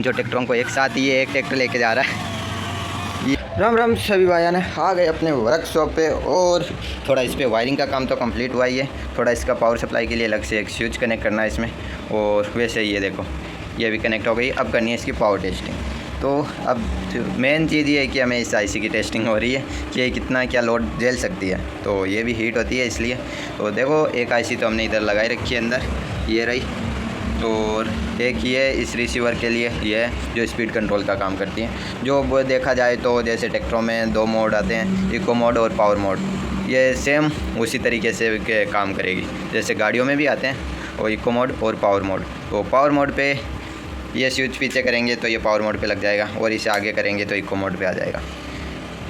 जो ट्रैक्टरों को एक साथ ये एक ट्रैक्टर लेके जा रहा है। ये राम राम सभी भाइयों ने आ गए अपने वर्कशॉप पे और थोड़ा इस पर वायरिंग का काम तो कंप्लीट हुआ ही है। थोड़ा इसका पावर सप्लाई के लिए अलग से एक स्विच कनेक्ट करना है इसमें, और वैसे ये देखो ये भी कनेक्ट हो गई। अब करनी है इसकी पावर टेस्टिंग। तो अब मेन चीज़ ये है कि हमें इस आईसी की टेस्टिंग हो रही है कि ये कितना क्या लोड झेल सकती है। तो ये भी हीट होती है इसलिए। तो देखो एक आईसी तो हमने इधर लगाई रखी है अंदर, ये रही, और एक ये इस रिसीवर के लिए ये जो स्पीड कंट्रोल का काम करती है। जो देखा जाए तो जैसे ट्रैक्टरों में दो मोड आते हैं, इको मोड और पावर मोड, ये सेम उसी तरीके से के काम करेगी जैसे गाड़ियों में भी आते हैं, और इको मोड और पावर मोड। तो पावर मोड पे ये स्विच पीछे करेंगे तो ये पावर मोड पे लग जाएगा, और इसे आगे करेंगे तो इको मोड पे आ जाएगा।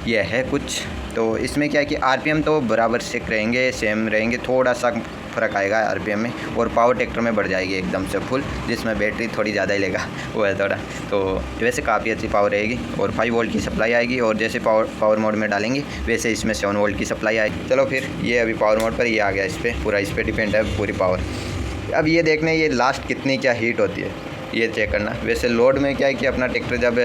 ये है कुछ। तो इसमें क्या है कि आरपीएम तो बराबर से रहेंगे, सेम रहेंगे, थोड़ा सा फ़र्क आएगा आरपीएम में, और पावर ट्रैक्टर में बढ़ जाएगी एकदम से फुल, जिसमें बैटरी थोड़ी ज़्यादा ही लेगा, वो है थोड़ा। तो वैसे काफ़ी अच्छी पावर रहेगी, और 5 वोल्ट की सप्लाई आएगी, और जैसे पावर मोड में डालेंगे वैसे इसमें 7 वोल्ट की सप्लाई आएगी। चलो फिर ये अभी पावर मोड पर ये आ गया, इस पर पूरा इस पर डिपेंड है पूरी पावर। अब ये देखने ये लास्ट कितनी क्या हीट होती है ये चेक करना। वैसे लोड में क्या है कि अपना ट्रैक्टर जब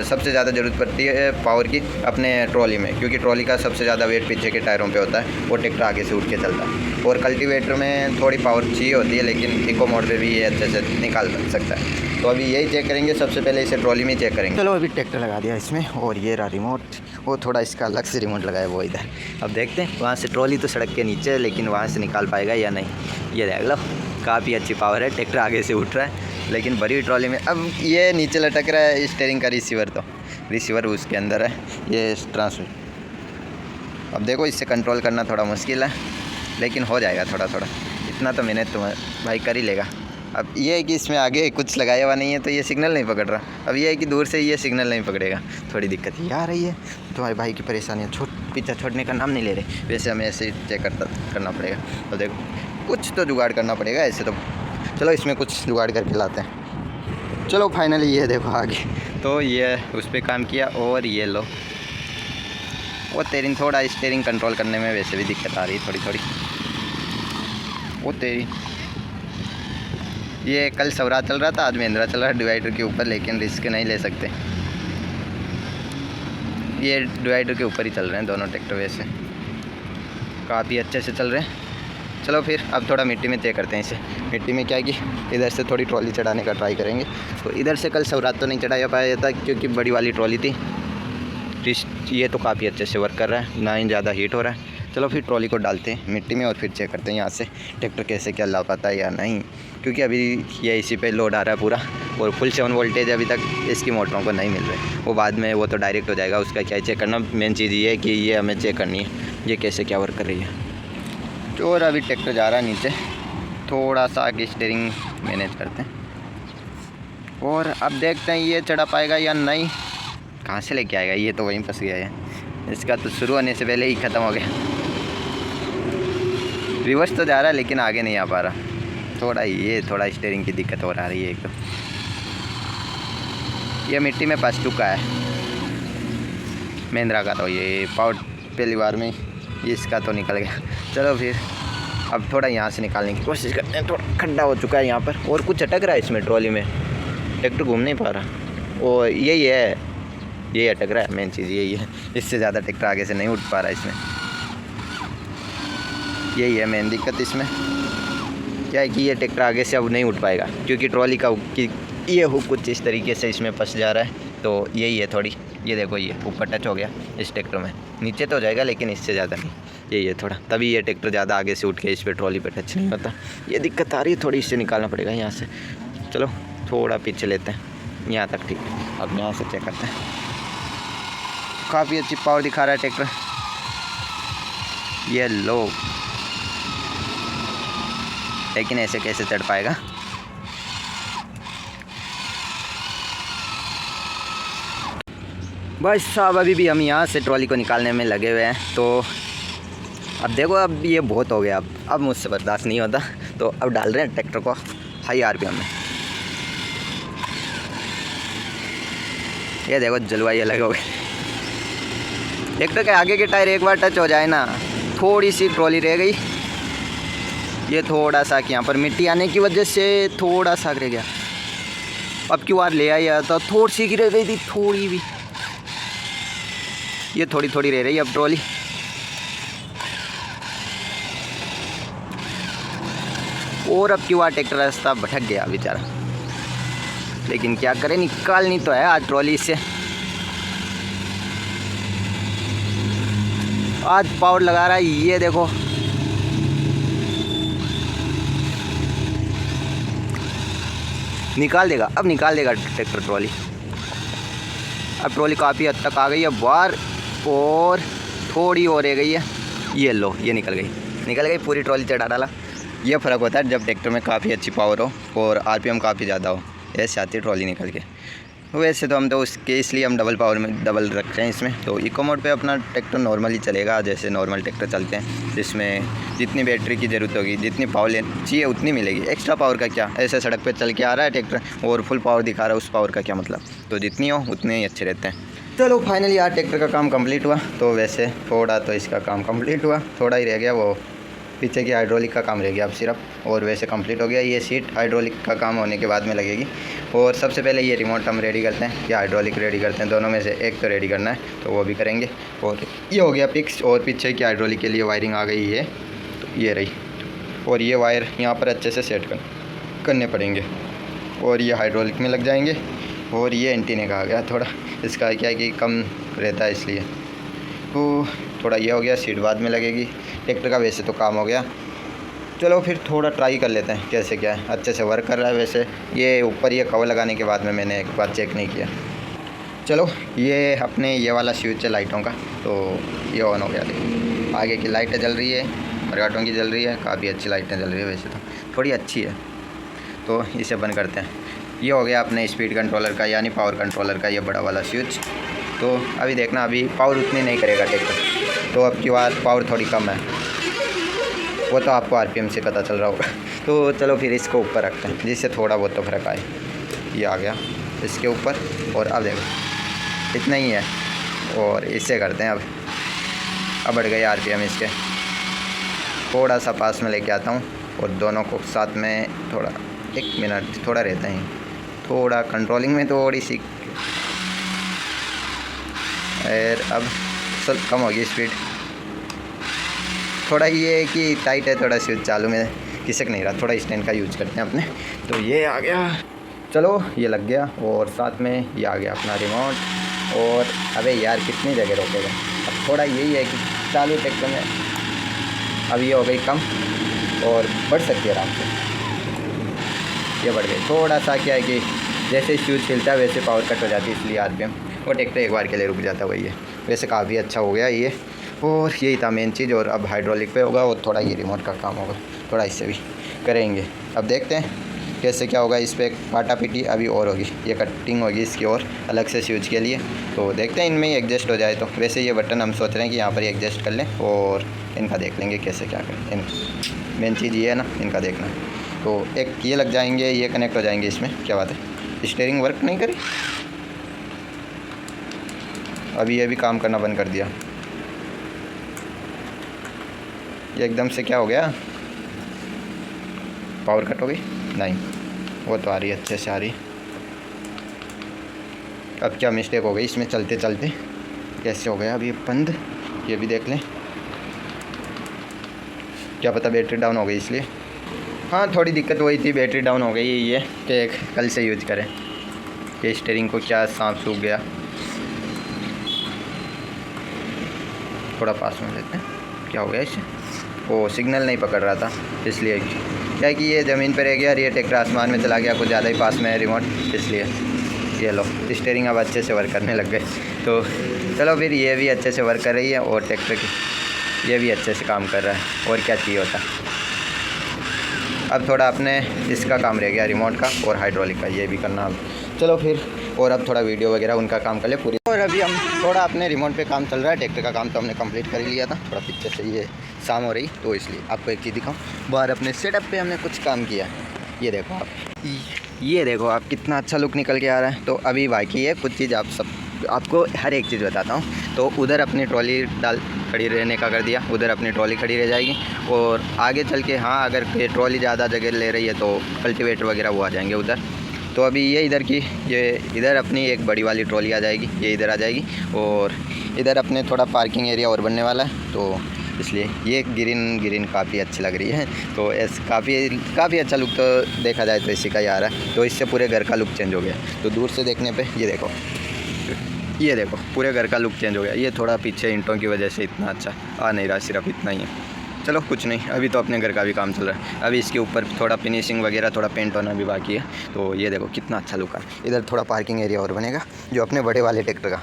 सबसे ज़्यादा ज़रूरत पड़ती है पावर की अपने ट्रॉली में, क्योंकि ट्रॉली का सबसे ज़्यादा वेट पीछे के टायरों पे होता है, और ट्रैक्टर आगे से उठ के चलता है। और कल्टीवेटर में थोड़ी पावर चाहिए होती है, लेकिन इको मोड पे भी ये अच्छे से निकाल सकता है। तो अभी यही चेक करेंगे, सबसे पहले इसे ट्रॉली में चेक करेंगे। चलो अभी ट्रैक्टर लगा दिया इसमें, और ये रहा रिमोट, वो थोड़ा इसका अलग से रिमोट लगाया वो इधर। अब देखते हैं, वहाँ से ट्रॉली तो सड़क के नीचे है, लेकिन वहाँ से निकाल पाएगा या नहीं। ये देख लो काफ़ी अच्छी पावर है, ट्रैक्टर आगे से उठ रहा है, लेकिन बड़ी ट्रॉली में। अब ये नीचे लटक रहा है स्टीयरिंग का रिसीवर, तो रिसीवर उसके अंदर है, ये ट्रांसमिट। अब देखो इससे कंट्रोल करना थोड़ा मुश्किल है, लेकिन हो जाएगा थोड़ा थोड़ा, इतना तो मेहनत तो भाई कर ही लेगा। अब ये है कि इसमें आगे कुछ लगाया हुआ नहीं है, तो ये सिग्नल नहीं पकड़ रहा। अब ये है कि दूर से ये सिग्नल नहीं पकड़ेगा, थोड़ी दिक्कत ये आ रही है। तुम्हारे भाई की परेशानियाँ पीछा छोड़ने का नाम नहीं ले रहे। वैसे हमें ऐसे चेक करना पड़ेगा। तो देखो कुछ तो जुगाड़ करना पड़ेगा ऐसे तो। चलो इसमें कुछ जुगाड़ करके लाते हैं। चलो फाइनली ये देखो आगे, तो ये उस पर काम किया, और ये लो वो थोड़ा स्टीयरिंग कंट्रोल करने में वैसे भी दिक्कत आ रही है थोड़ी। वो ये कल सवराज चल रहा था, आज महिंद्रा चल रहा है डिवाइडर के ऊपर, लेकिन रिस्क नहीं ले सकते। ये डिवाइडर के ऊपर ही चल रहे हैं दोनों ट्रैक्टर, वैसे काफ़ी अच्छे से चल रहे हैं। चलो फिर अब थोड़ा मिट्टी में तय करते हैं इसे। मिट्टी में क्या है कि इधर से थोड़ी ट्रॉली चढ़ाने का ट्राई करेंगे। तो इधर से कल सवरात तो नहीं चढ़ाया पाया था, क्योंकि बड़ी वाली ट्रॉली थी। ये तो काफ़ी अच्छे से वर्क कर रहा है, ना ही ज़्यादा हीट हो रहा है। चलो फिर ट्रॉली को डालते हैं मिट्टी में, और फिर चेक करते हैं यहाँ से ट्रैक्टर कैसे क्या ला पाता है या नहीं, क्योंकि अभी ये इसी पे लोड आ रहा है पूरा, और फुल 7 वोल्टेज अभी तक इसकी मोटरों को नहीं मिल रहे। वो बाद में वो तो डायरेक्ट हो जाएगा, उसका क्या चेक करना। मेन चीज़ ये है कि ये हमें चेक करनी है ये कैसे क्या वर्क कर रही है। और अभी ट्रैक्टर जा रहा है नीचे, थोड़ा सा आगे स्टीयरिंग मैनेज करते हैं, और अब देखते हैं ये चढ़ा पाएगा या नहीं। कहाँ से लेके आएगा, ये तो वहीं फंस गया है। इसका तो शुरू होने से पहले ही ख़त्म हो गया। रिवर्स तो जा रहा है, लेकिन आगे नहीं आ पा रहा। थोड़ा स्टीयरिंग की दिक्कत हो रही है एक तो। ये मिट्टी में फंस चुका है महिंद्रा का, तो ये पावर पहली बार में इसका तो निकल गया। चलो फिर अब थोड़ा यहाँ से निकालने की कोशिश करते हैं। थोड़ा खड्डा हो चुका है यहाँ पर, और कुछ अटक रहा है इसमें ट्रॉली में, ट्रैक्टर घूम नहीं पा रहा। और यही अटक रहा है, मेन चीज़ यही है। इससे ज़्यादा ट्रैक्टर आगे से नहीं उठ पा रहा है इसमें, यही है मेन दिक्कत इसमें। क्या है कि ये ट्रैक्टर आगे से अब नहीं उठ पाएगा, क्योंकि ट्रॉली का ये हुक कुछ इस तरीके से इसमें फंस जा रहा है। तो यही है थोड़ी, ये देखो ये ऊपर टच हो गया इस ट्रैक्टर में, नीचे तो हो जाएगा लेकिन इससे ज़्यादा नहीं। यही है थोड़ा, तभी ये ट्रैक्टर ज़्यादा आगे से उठ के इस पर ट्रॉली पे टच नहीं होता। ये दिक्कत आ रही है थोड़ी, इससे निकालना पड़ेगा यहाँ से। चलो थोड़ा पीछे लेते हैं, यहाँ तक ठीक है। अब यहाँ से चेक करते हैं। काफ़ी अच्छी पावर दिखा रहा है ट्रैक्टर, ये लो, लेकिन ऐसे कैसे चढ़ पाएगा। भाई साहब अभी भी हम यहाँ से ट्रॉली को निकालने में लगे हुए हैं। तो अब देखो, अब ये बहुत हो गया, अब मुझसे बर्दाश्त नहीं होता। तो अब डाल रहे हैं ट्रैक्टर को हाई आरपीएम में। ये देखो जलवायु अलग हो गई। ट्रैक्टर के आगे के टायर एक बार टच हो जाए ना, थोड़ी सी ट्रॉली रह गई। ये थोड़ा सा कि यहाँ पर मिट्टी आने की वजह से थोड़ा सा रह गया। अब की बार ले आया था, थोड़ी सी गिर गई थी, थोड़ी भी, ये थोड़ी थोड़ी रह रही है अब ट्रॉली। और अब की बार ट्रैक्टर रास्ता भटक गया बेचारा, लेकिन क्या करें, निकालनी तो है आज ट्रॉली से। आज पावर लगा रहा है, ये देखो। निकाल देगा, अब निकाल देगा ट्रैक्टर ट्रॉली। अब ट्रॉली काफ़ी हद तक आ गई है बाहर, और थोड़ी और रह गई है। ये लो, ये निकल गई पूरी ट्रॉली चढ़ा डाला। ये फ़र्क होता है जब ट्रैक्टर में काफ़ी अच्छी पावर हो और आरपीएम काफ़ी ज़्यादा हो, ऐसे आती है ट्रॉली निकल के। वैसे तो हम तो उसके इसलिए हम डबल पावर में डबल रख रहे हैं इसमें। तो इको मोड पे अपना ट्रैक्टर नॉर्मली चलेगा, जैसे नॉर्मल ट्रैक्टर चलते हैं, जिसमें जितनी बैटरी की ज़रूरत होगी, जितनी पावर चाहिए उतनी मिलेगी। एक्स्ट्रा पावर का क्या, ऐसे सड़क पे चल के आ रहा है ट्रैक्टर और फुल पावर दिखा रहा है, उस पावर का क्या मतलब। तो जितनी हो उतने ही अच्छे रहते हैं। चलो फाइनली यार ट्रैक्टर का काम कंप्लीट हुआ। तो वैसे थोड़ा तो इसका काम कंप्लीट हुआ, थोड़ा ही रह गया, वो पीछे की हाइड्रोलिक का काम रह गया अब सिर्फ, और वैसे कंप्लीट हो गया। ये सीट हाइड्रोलिक का काम होने के बाद में लगेगी। और सबसे पहले ये रिमोट हम रेडी करते हैं या हाइड्रोलिक रेडी करते हैं, दोनों में से एक तो रेडी करना है, तो वो भी करेंगे। और ये हो गया फिक्स, और पीछे की हाइड्रोलिक के लिए वायरिंग आ गई है, तो ये रही। और ये वायर यहाँ पर अच्छे से सेट करने पड़ेंगे, और ये हाइड्रोलिक में लग जाएंगे। और ये एंटीने का आ गया थोड़ा, इसका क्या है कि कम रहता है इसलिए, तो थोड़ा ये हो गया। सीट बाद में लगेगी। ट्रैक्टर का वैसे तो काम हो गया। चलो फिर थोड़ा ट्राई कर लेते हैं कैसे क्या है। अच्छे से वर्क कर रहा है वैसे। ये ऊपर ये कवर लगाने के बाद में मैंने एक बार चेक नहीं किया। चलो ये अपने ये वाला स्विच है लाइटों का, तो ये ऑन हो गया। देखिए आगे की लाइटें जल रही है, मरगाटों की जल रही है, काफ़ी अच्छी लाइटें जल रही है, वैसे तो थोड़ी अच्छी है। तो इसे बंद करते हैं। ये हो गया अपने स्पीड कंट्रोलर का यानी पावर कंट्रोलर का ये बड़ा वाला स्विच। तो अभी देखना, अभी पावर उतनी नहीं करेगा ट्रैक्टर, तो अब की बार पावर थोड़ी कम है, वो तो आपको आरपीएम से पता चल रहा होगा। तो चलो फिर इसको ऊपर रखते हैं, जिससे थोड़ा बहुत तो फर्क आए। ये आ गया इसके ऊपर, और अब देखो इतना ही है, और इससे करते हैं। अब बढ़ गए आरपीएम इसके। थोड़ा सा पास में लेके आता हूँ, और दोनों को साथ में थोड़ा 1 मिनट थोड़ा रहता है, थोड़ा कंट्रोलिंग में थोड़ी सी। और अब कम होगी स्पीड, थोड़ा ये है कि टाइट है थोड़ा स्विच चालू में खिसक नहीं रहा, थोड़ा स्टैंड का यूज करते हैं अपने। तो ये आ गया, चलो ये लग गया, और साथ में ये आ गया अपना रिमोट। और अबे यार कितनी जगह रोकेगा। अब थोड़ा यही है कि चालू ट्रैक्टर में अब ये हो गई कम, और बढ़ सकती है आराम से, ये बढ़ गई थोड़ा सा। क्या है कि जैसे स्विच हिलता है वैसे पावर कट हो जाती है, इसलिए आरपीएम वो ट्रैक्टर एक बार के लिए रुक जाता है, वही है। वैसे काफ़ी अच्छा हो गया ये, और यही था मेन चीज़। और अब हाइड्रोलिक पे होगा, और थोड़ा ये रिमोट का काम होगा, थोड़ा इससे भी करेंगे। अब देखते हैं कैसे क्या होगा। इस पर काटा पीटी अभी और होगी, ये कटिंग होगी इसकी और अलग से स्विच के लिए। तो देखते हैं इनमें ही एडजस्ट हो जाए तो। वैसे ये बटन हम सोच रहे हैं कि यहाँ पर ही एडजस्ट कर लें, और इनका देख लेंगे कैसे क्या करें। मेन चीज़ ये है ना, इनका देखना। तो एक ये लग जाएंगे, ये कनेक्ट हो जाएंगे इसमें, क्या बात है। स्टीयरिंग वर्क नहीं करी, अभी ये भी काम करना बंद कर दिया। ये एकदम से क्या हो गया, पावर कट हो गई? नहीं, वो तो आ रही है, अच्छे से आ रही। अब क्या मिस्टेक हो गई इसमें चलते चलते, कैसे हो गया अभी बंद, ये भी देख लें। क्या पता बैटरी डाउन हो गई इसलिए। हाँ थोड़ी दिक्कत वही थी, बैटरी डाउन हो गई। ये कि कल से यूज करें। ये स्टीयरिंग को क्या सांप सूख गया, थोड़ा पास में लेते हैं। क्या हो गया इसे, वो सिग्नल नहीं पकड़ रहा था इसलिए। क्या कि ये ज़मीन पर रह गया और ये ट्रैक्टर आसमान में चला गया, कुछ ज़्यादा ही पास में है रिमोट, इसलिए। ये लो स्टीयरिंग अब अच्छे से वर्क करने लग गए। तो चलो फिर ये भी अच्छे से वर्क कर रही है, और ट्रैक्टर की ये भी अच्छे से काम कर रहा है, और क्या चाहिए होता। अब थोड़ा अपने इसका काम रह गया रिमोट का और हाइड्रोलिक का, ये भी करना अब। चलो फिर, और अब थोड़ा वीडियो वगैरह उनका काम कर ले पूरी। और अभी हम थोड़ा अपने रिमोट पे काम चल रहा है। ट्रैक्टर का काम तो हमने कंप्लीट कर ही लिया था, थोड़ा पीछे से ये शाम हो रही, तो इसलिए आपको एक चीज़ दिखाऊं। बाहर अपने सेटअप पे हमने कुछ काम किया है, ये देखो आप, ये देखो आप, कितना अच्छा लुक निकल के आ रहा है। तो अभी बाकी है कुछ चीज़, आपको हर एक चीज़ बताता हूँ। तो उधर अपनी ट्रॉली खड़ी रहने का कर दिया, उधर अपनी ट्रॉली खड़ी रह जाएगी। और आगे चल के हाँ, अगर ये ट्रॉली ज़्यादा जगह ले रही है तो कल्टीवेटर वगैरह वो आ जाएंगे उधर। तो अभी ये इधर की, ये इधर अपनी एक बड़ी वाली ट्रॉली आ जाएगी, ये इधर आ जाएगी, और इधर अपने थोड़ा पार्किंग एरिया और बनने वाला है, तो इसलिए ये ग्रीन काफ़ी अच्छी लग रही है। तो ऐसे काफ़ी अच्छा लुक तो देखा जाए तो इसी का ही आ रहा है। तो इससे पूरे घर का लुक चेंज हो गया। तो दूर से देखने पे ये देखो पूरे घर का लुक चेंज हो गया। ये थोड़ा पीछे ईंटों की वजह से इतना अच्छा आ नहीं रहा, सिर्फ इतना ही है। चलो कुछ नहीं, अभी तो अपने घर का भी काम चल रहा है। अभी इसके ऊपर थोड़ा फिनिशिंग वगैरह, थोड़ा पेंट होना भी बाकी है। तो ये देखो कितना अच्छा लुक है। इधर थोड़ा पार्किंग एरिया और बनेगा, जो अपने बड़े वाले ट्रैक्टर का।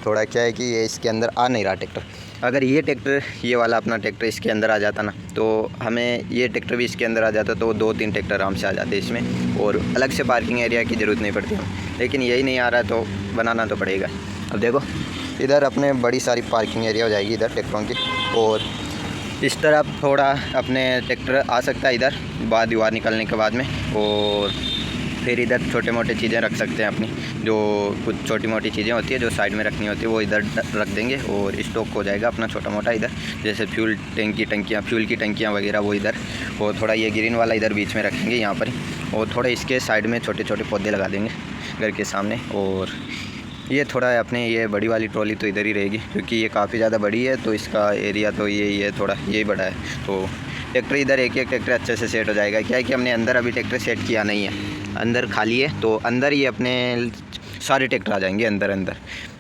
थोड़ा क्या है कि ये इसके अंदर आ नहीं रहा ट्रैक्टर। अगर ये वाला अपना ट्रैक्टर इसके अंदर आ जाता ना, तो हमें ये ट्रैक्टर भी इसके अंदर आ जाता तो 2-3 ट्रैक्टर आराम से आ जाते इसमें, और अलग से पार्किंग एरिया की ज़रूरत नहीं पड़ती हमें। लेकिन यही नहीं आ रहा है तो बनाना तो पड़ेगा। अब देखो इधर अपने बड़ी सारी पार्किंग एरिया हो जाएगी इधर ट्रैक्टरों की, और इस तरफ थोड़ा अपने ट्रैक्टर आ सकता है इधर दीवार निकलने के बाद में। और फिर इधर छोटे मोटे चीज़ें रख सकते हैं अपनी, जो कुछ छोटी मोटी चीज़ें होती है जो साइड में रखनी होती है वो इधर रख देंगे, और स्टॉक हो जाएगा अपना छोटा मोटा इधर, जैसे फ्यूल की टंकियाँ वगैरह वो इधर। और थोड़ा ये ग्रीन वाला इधर बीच में रखेंगे यहाँ पर, और थोड़ा इसके साइड में छोटे छोटे पौधे लगा देंगे घर के सामने। और ये थोड़ा अपने ये बड़ी वाली ट्रॉली तो इधर ही रहेगी, क्योंकि ये काफ़ी ज़्यादा बड़ी है, तो इसका एरिया तो ये थोड़ा यही बड़ा है। तो ट्रैक्टर इधर एक ट्रैक्टर अच्छे से सेट हो जाएगा। क्या है कि हमने अंदर अभी ट्रैक्टर सेट किया नहीं है, अंदर खाली है, तो अंदर ही अपने सारे ट्रैक्टर आ जाएंगे अंदर।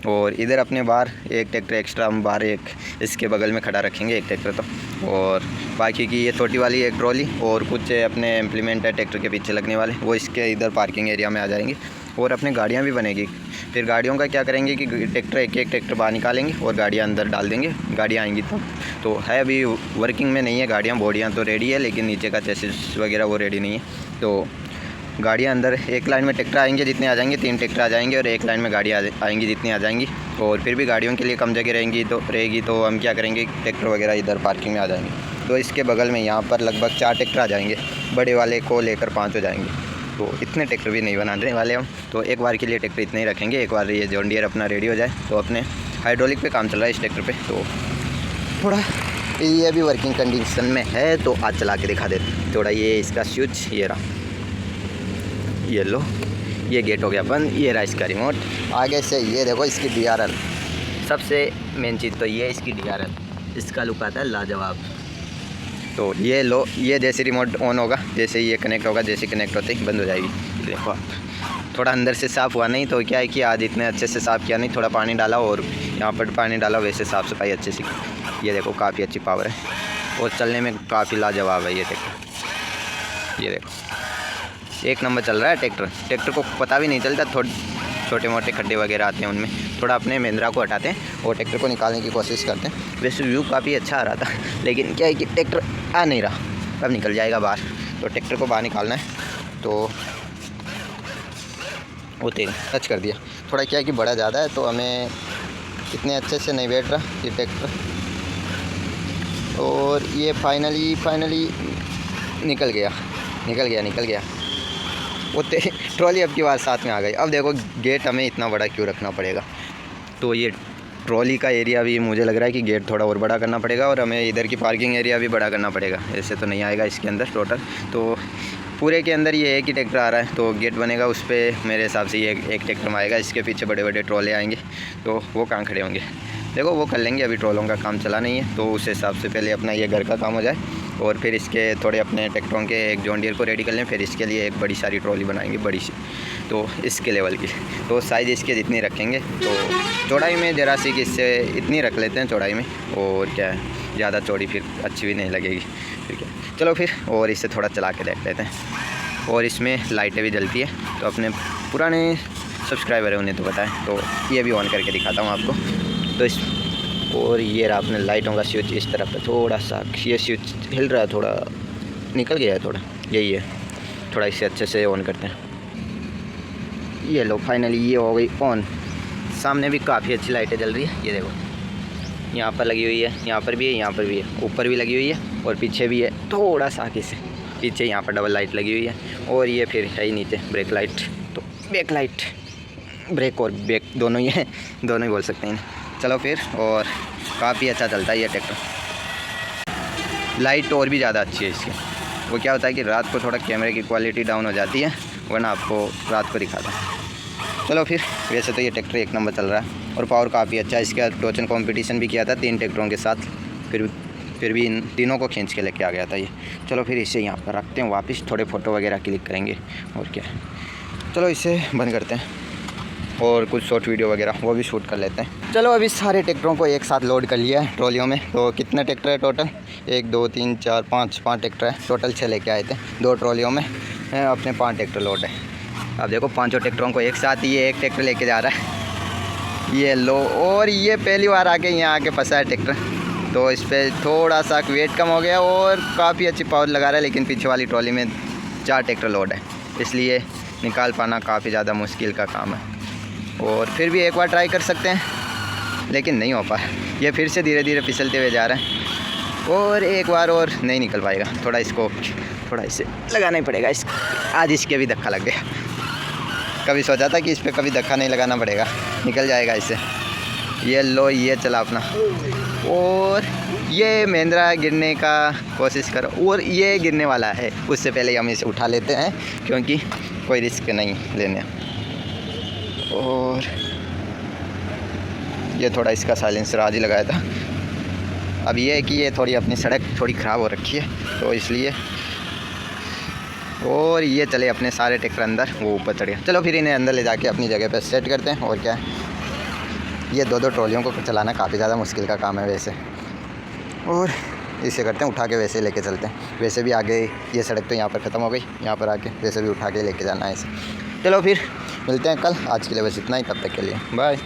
और इधर अपने बाहर एक ट्रैक्टर एक्स्ट्रा हम बाहर एक इसके बगल में खड़ा रखेंगे एक ट्रैक्टर तो। और बाकी की ये छोटी वाली एक ट्रॉली और कुछ अपने इम्प्लीमेंट है ट्रैक्टर के पीछे लगने वाले, वो इसके इधर पार्किंग एरिया में आ जाएंगे। और अपने गाड़ियाँ भी बनेगी। फिर गाड़ियों का क्या करेंगे कि ट्रैक्टर एक ट्रैक्टर बाहर निकालेंगे और गाड़ियाँ अंदर डाल देंगे, गाड़ियाँ आएंगी तो है अभी वर्किंग में नहीं है गाड़ियाँ, बॉडियाँ तो रेडी है, लेकिन नीचे का चेसिस वगैरह वो रेडी नहीं है। तो गाड़ियाँ अंदर एक लाइन में ट्रैक्टर आएंगे जितने आ जाएंगे, 3 ट्रैक्टर आ जाएंगे, और एक लाइन में गाड़ियाँ आएंगी जितनी आ जाएंगी। और फिर भी गाड़ियों के लिए कम जगह रहेगी तो हम क्या करेंगे, ट्रैक्टर वगैरह इधर पार्किंग में आ जाएंगे। तो इसके बगल में यहाँ पर लगभग 4 ट्रैक्टर आ जाएंगे, बड़े वाले को लेकर 5 हो जाएंगे। तो इतने ट्रैक्टर भी नहीं बनाने वाले हम, तो एक बार के लिए ट्रैक्टर इतने ही रखेंगे। एक बार ये जॉन डियर अपना रेडी हो जाए तो अपने हाइड्रोलिक पे काम चल रहा है इस ट्रैक्टर पे, तो थोड़ा ये भी वर्किंग कंडीशन में है, तो आज चला के दिखा देते। थोड़ा ये इसका स्विच ये रहा, ये लो, ये गेट हो गया बंद, ये रहा इसका रिमोट। आगे से ये देखो इसकी DRL, सबसे मेन चीज़ तो ये इसकी DRL, इसका लुक आता है लाजवाब। तो ये लो, ये जैसे रिमोट ऑन होगा, जैसे ये कनेक्ट होगा, जैसे कनेक्ट होते ही बंद हो जाएगी। देखो आप थोड़ा अंदर से साफ़ हुआ नहीं, तो क्या है कि आज इतने अच्छे से साफ़ किया नहीं, थोड़ा पानी डाला और यहाँ पर पानी डाला, वैसे साफ़ सफाई अच्छे से। ये देखो काफ़ी अच्छी पावर है और चलने में काफ़ी लाजवाब है ये ट्रैक्टर। ये देखो 1 नंबर चल रहा है ट्रैक्टर को पता भी नहीं चलता। थोड़े छोटे मोटे खड्डे वगैरह आते हैं उनमें, थोड़ा अपने महिंद्रा को हटाते हैं और ट्रैक्टर को निकालने की कोशिश करते हैं। वैसे व्यू काफ़ी अच्छा आ रहा था, लेकिन क्या है कि ट्रैक्टर आ नहीं रहा, कब निकल जाएगा बाहर। तो ट्रैक्टर को बाहर निकालना है, तो वो तेल टच कर दिया। थोड़ा क्या है कि बड़ा ज़्यादा है, तो हमें इतने अच्छे से नहीं बैठ रहा ये ट्रैक्टर। और ये फाइनली निकल गया। वो ट्रॉली अब की बात साथ में आ गई। अब देखो गेट हमें इतना बड़ा क्यों रखना पड़ेगा, तो ये ट्रॉली का एरिया भी मुझे लग रहा है कि गेट थोड़ा और बड़ा करना पड़ेगा, और हमें इधर की पार्किंग एरिया भी बड़ा करना पड़ेगा। ऐसे तो नहीं आएगा इसके अंदर टोटल, तो पूरे के अंदर ये एक ही ट्रैक्टर आ रहा है, तो गेट बनेगा उस पर मेरे हिसाब से ये एक ट्रैक्टर में आएगा। इसके पीछे बड़े बड़े ट्रॉले आएंगे, तो वो कहाँ खड़े होंगे, देखो वो कर लेंगे। अभी ट्रॉलों का काम चला नहीं है, तो उस हिसाब से पहले अपना ये घर का काम हो जाए, और फिर इसके थोड़े अपने ट्रैक्टरों के एक जॉन डियर को रेडी कर लें। फिर इसके लिए एक बड़ी सारी ट्रॉली बनाएंगे, बड़ी सी, तो इसके लेवल की। तो साइज़ इसके जितनी रखेंगे, तो चौड़ाई में ज़रा सी इससे इतनी रख लेते हैं चौड़ाई में, और क्या है ज़्यादा चौड़ी फिर अच्छी भी नहीं लगेगी। ठीक है, चलो फिर और इसे थोड़ा चला के देख लेते हैं। और इसमें लाइटें भी जलती है, तो अपने पुराने सब्सक्राइबर है उन्हें तो पता है, तो ये भी ऑन करके दिखाता हूँ आपको। तो इस और ये रहा अपने लाइटों का स्विच इस तरफ है, थोड़ा सा ये स्विच हिल रहा है, थोड़ा निकल गया है, थोड़ा यही है, थोड़ा इसे अच्छे से ऑन करते हैं। ये लो फाइनली ये हो गई ऑन। सामने भी काफ़ी अच्छी लाइटें जल रही है, ये देखो यहाँ पर लगी हुई है, यहाँ पर भी है, यहाँ पर भी है, ऊपर भी लगी हुई है, और पीछे भी है थोड़ा सा आगे से, पीछे यहाँ पर डबल लाइट लगी हुई है। और ये फिर है ही नीचे ब्रेक लाइट, तो बैक लाइट, ब्रेक और बैक दोनों ही हैं, दोनों ही बोल सकते हैं। चलो फिर, और काफ़ी अच्छा चलता है ये ट्रैक्टर। लाइट और भी ज़्यादा अच्छी है इसकी। वो क्या होता है कि रात को थोड़ा कैमरे की क्वालिटी डाउन हो जाती है, वरना आपको रात को दिखाता। चलो फिर, वैसे तो ये ट्रैक्टर एक नंबर चल रहा है और पावर काफ़ी अच्छा है। इसके टोचन कंपटीशन भी किया था 3 ट्रैक्टरों के साथ, फिर भी इन तीनों को खींच के लेके आ गया था ये। चलो फिर इसे यहाँ पर रखते हैं, वापस थोड़े फ़ोटो वगैरह क्लिक करेंगे और क्या। चलो इसे बंद करते हैं और कुछ शॉर्ट वीडियो वगैरह वो भी शूट कर लेते हैं। चलो अभी सारे ट्रैक्टरों को एक साथ लोड कर लिया है ट्रॉलियों में। तो कितने ट्रैक्टर है टोटल? 1 2 3 4 5 ट्रैक्टर है टोटल। 6 लेके आए थे, 2 ट्रॉलियों में अपने 5 ट्रैक्टर लोड है। अब देखो 5 ट्रैक्टरों को एक साथ ये एक ट्रैक्टर लेके जा रहा है, ये लो। और ये पहली बार आके यहाँ आके फंसा है ट्रैक्टर, तो इस पर थोड़ा सा वेट कम हो गया और काफ़ी अच्छी पावर लगा रहा है। लेकिन पीछे वाली ट्रॉली में 4 ट्रैक्टर लोड है, इसलिए निकाल पाना काफ़ी ज़्यादा मुश्किल का काम है। और फिर भी एक बार ट्राई कर सकते हैं, लेकिन नहीं हो पाया। ये फिर से धीरे धीरे फिसलते हुए जा रहा है और एक बार और नहीं निकल पाएगा। थोड़ा इसे लगाना ही पड़ेगा। आज इसके भी धक्का लग गया। कभी सोचा था कि इस पर कभी धक्का नहीं लगाना पड़ेगा, निकल जाएगा इससे। ये लो, ये चला अपना। और ये महिंद्रा गिरने का कोशिश करो, और ये गिरने वाला है। उससे पहले हम इसे उठा लेते हैं क्योंकि कोई रिस्क नहीं लेने। और ये थोड़ा इसका साइलेंसर आज ही लगाया था। अब ये है कि ये थोड़ी अपनी सड़क थोड़ी ख़राब हो रखी है, तो इसलिए। और ये चले अपने सारे ट्रैक्टर अंदर, वो ऊपर चढ़ गया। चलो फिर इन्हें अंदर ले जाके अपनी जगह पे सेट करते हैं और क्या है। ये 2 ट्रॉलियों को चलाना काफ़ी ज़्यादा मुश्किल का काम है वैसे, और इसे करते हैं उठा के वैसे लेके चलते हैं। वैसे भी आगे ये सड़क तो यहाँ पर ख़त्म हो गई, यहाँ पर आके वैसे भी उठा के लेके जाना है इसे। चलो फिर मिलते हैं कल। आज के लिए बस इतना ही, तब तक के लिए बाय।